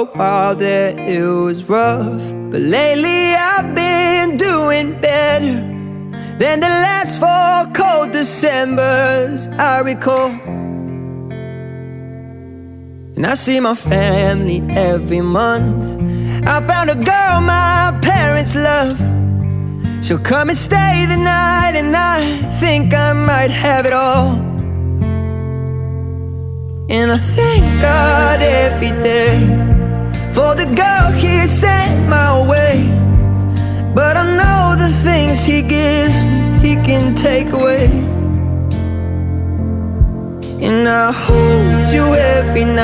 a while there it was rough, but lately I've been doing better than the last 4 cold Decembers I recall. And I see my family every month. I found a girl my parents love. She'll come and stay the night, and I think I might have it all. And I thank God every day for the girl He sent my way. But I know the things He gives me, He can take away. And I hold you every night.